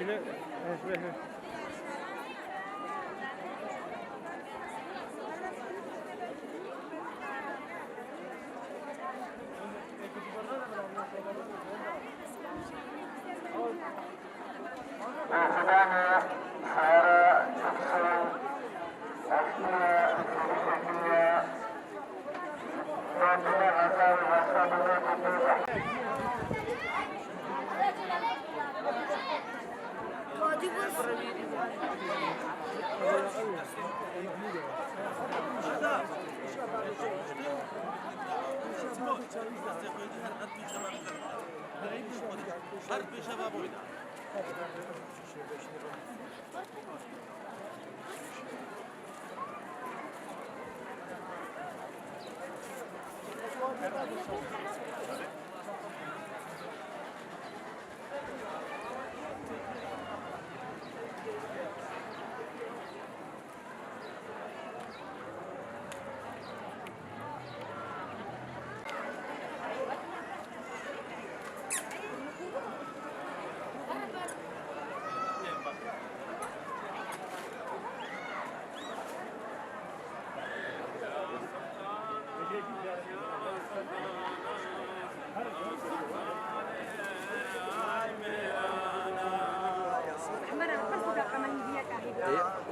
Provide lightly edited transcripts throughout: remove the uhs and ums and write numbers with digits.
Şöyle, evet. Ожидание Сара Чуксун, Австрия, Чехия, Докторы Азар, Васабы, Кутуза. Her bir şebap oynar.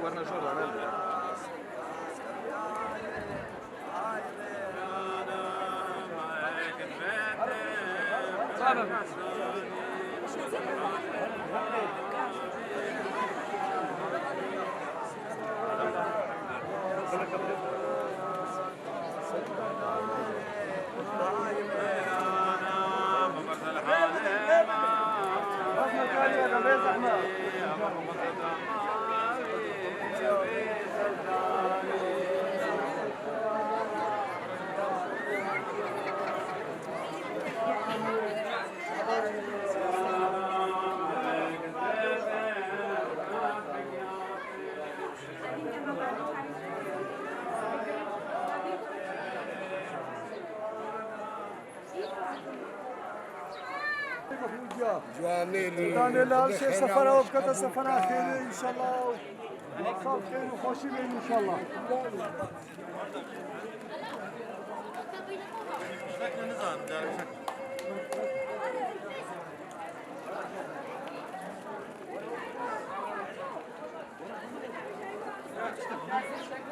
warna żona, جواني لا شيء سفرة وبكذا سفرة خير إن شاء الله وصل خير وخوشي بين إن شاء الله. Şekli nizam, yani şekli. Thank you.